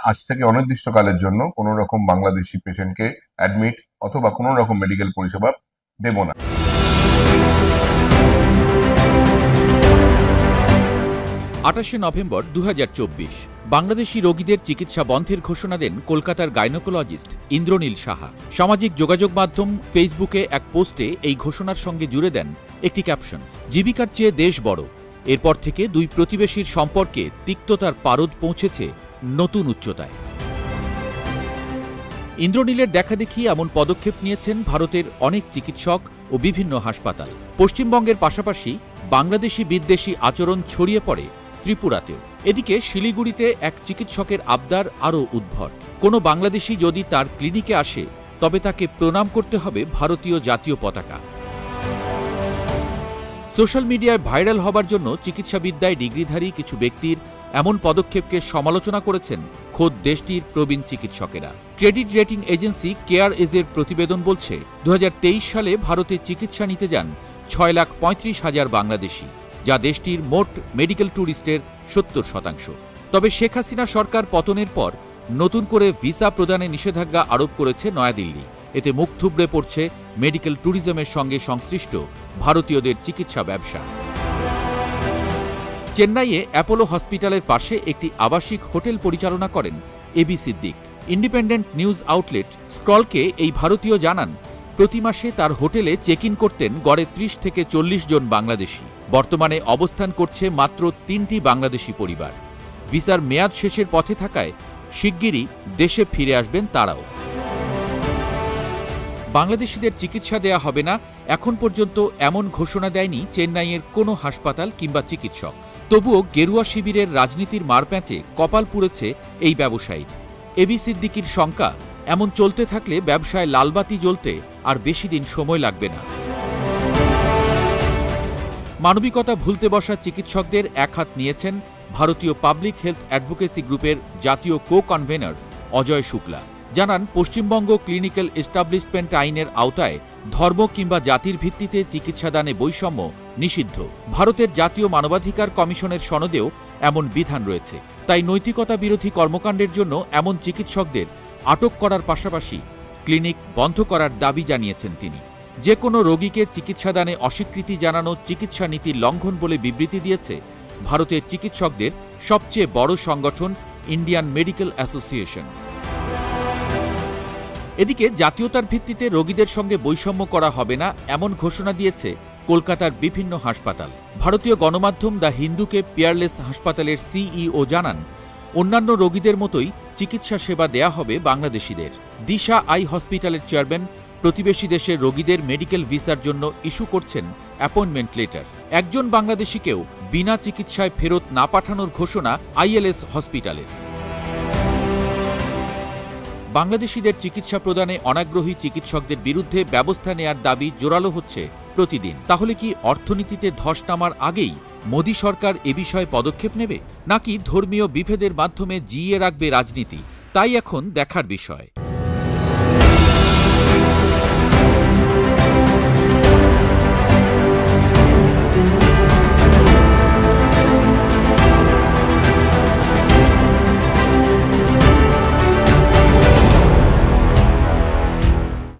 আজ থেকে অনির্দিষ্টকালের জন্য কোনো রকম বাংলাদেশি পেশেন্টকে অ্যাডমিট অথবা কোনো রকম মেডিকেল পরিষেবা দেব না। 28শে নভেম্বর 2024 বাংলাদেশি রোগীদের চিকিৎসা বন্ধের ঘোষণা দেন কলকাতার গাইনোকোলজিস্ট ইন্দ্রনীল সাহা। সামাজিক যোগাযোগ মাধ্যম ফেসবুকে এক পোস্টে এই ঘোষণার সঙ্গে জুড়ে দেন একটি ক্যাপশন, জীবিকার চেয়ে দেশ বড়। এরপর থেকে দুই প্রতিবেশীর সম্পর্কে তিক্ততার পারদ পৌঁছেছে নতুন উচ্চতায়। ইন্দ্রনীলের দেখাদেখি এমন পদক্ষেপ নিয়েছেন ভারতের অনেক চিকিৎসক ও বিভিন্ন হাসপাতাল। পশ্চিমবঙ্গের পাশাপাশি বাংলাদেশি বিদ্বেষী আচরণ ছড়িয়ে পড়ে ত্রিপুরাতেও। এদিকে শিলিগুড়িতে এক চিকিৎসকের আবদার আরও উদ্ভট। কোনো বাংলাদেশি যদি তার ক্লিনিকে আসে তবে তাকে প্রণাম করতে হবে ভারতীয় জাতীয় পতাকা। সোশ্যাল মিডিয়ায় ভাইরাল হবার জন্য চিকিৎসাবিদ্যায় ডিগ্রিধারী কিছু ব্যক্তির এমন পদক্ষেপকে সমালোচনা করেছেন খোদ দেশটির প্রবীণ চিকিৎসকেরা। ক্রেডিট রেটিং এজেন্সি কেয়ার এজের প্রতিবেদন বলছে 2023 সালে ভারতে চিকিৎসা নিতে যান 6,35,000 বাংলাদেশি, যা দেশটির মোট মেডিকেল ট্যুরিস্টের 70%। তবে শেখ হাসিনা সরকার পতনের পর নতুন করে ভিসা প্রদানে নিষেধাজ্ঞা আরোপ করেছে নয়াদিল্লি। এতে মুখ থুবড়ে পড়ছে মেডিকেল ট্যুরিজমের সঙ্গে সংশ্লিষ্ট ভারতীয়দের চিকিৎসা ব্যবসা। চেন্নাইয়ে অ্যাপোলো হসপিটালের পাশে একটি আবাসিক হোটেল পরিচালনা করেন A B Siddique. Independent news outlet স্ক্রলকে এই ভারতীয় জানান, প্রতি মাসে তার হোটেলে চেক ইন করতেন গড়ে 30 থেকে 40 জন বাংলাদেশি। বর্তমানে অবস্থান করছে মাত্র 3টি বাংলাদেশি পরিবার। ভিসার মেয়াদ শেষের পথে থাকায় শিগগিরই দেশে ফিরে আসবেন তারাও। বাংলাদেশিদের চিকিৎসা দেয়া হবে না, এখন পর্যন্ত এমন ঘোষণা দেয়নি চেন্নাইয়ের কোনো হাসপাতাল কিংবা চিকিৎসক। তবুও গেরুয়া শিবিরের রাজনীতির মারপ্যাঁচে কপাল পুড়েছে এই ব্যবসায়ীর। এবি সিদ্দিকির শঙ্কা, এমন চলতে থাকলে ব্যবসায় লালবাতি জ্বলতে আর বেশি দিন সময় লাগবে না। মানবিকতা ভুলতে বসা চিকিৎসকদের একহাত নিয়েছেন ভারতীয় পাবলিক হেলথ অ্যাডভোকেসি গ্রুপের জাতীয় কো-কনভেনর অজয় শুক্লা। জানান, পশ্চিমবঙ্গ ক্লিনিক্যাল এস্টাবলিশমেন্ট আইনের আওতায় ধর্ম কিংবা জাতির ভিত্তিতে চিকিৎসাদানে বৈষম্য নিষিদ্ধ। ভারতের জাতীয় মানবাধিকার কমিশনের সনদেও এমন বিধান রয়েছে। তাই নৈতিকতা বিরোধী কর্মকাণ্ডের জন্য এমন চিকিৎসকদের আটক করার পাশাপাশি ক্লিনিক বন্ধ করার দাবি জানিয়েছেন তিনি। যে কোনো রোগীকে চিকিৎসাদানে অস্বীকৃতি জানানো চিকিৎসা নীতির লঙ্ঘন বলে বিবৃতি দিয়েছে ভারতের চিকিৎসকদের সবচেয়ে বড় সংগঠন ইন্ডিয়ান মেডিকেল অ্যাসোসিয়েশন। এদিকে জাতীয়তার ভিত্তিতে রোগীদের সঙ্গে বৈষম্য করা হবে না এমন ঘোষণা দিয়েছে কলকাতার বিভিন্ন হাসপাতাল। ভারতীয় গণমাধ্যম দ্য হিন্দুকে পিয়ারলেস হাসপাতালের সিইও জানান, অন্যান্য রোগীদের মতোই চিকিৎসা সেবা দেয়া হবে বাংলাদেশিদের। দিশা আই হসপিটালের চেয়ারম্যান প্রতিবেশী দেশের রোগীদের মেডিকেল ভিসার জন্য ইস্যু করছেন অ্যাপয়েন্টমেন্ট লেটার। একজন বাংলাদেশিকেও বিনা চিকিৎসায় ফেরত না পাঠানোর ঘোষণা আইএলএস হসপিটালের। বাংলাদেশিদের চিকিৎসা প্রদানে অনাগ্রহী চিকিৎসকদের বিরুদ্ধে ব্যবস্থা নেয়ার দাবি জোরালো হচ্ছে প্রতিদিন। তাহলে কি অর্থনীতিতে ধস নামার আগেই মোদী সরকার এ বিষয়ে পদক্ষেপ নেবে, নাকি ধর্মীয় বিভেদের মাধ্যমে জিইয়ে রাখবে রাজনীতি? তাই এখন দেখার বিষয়।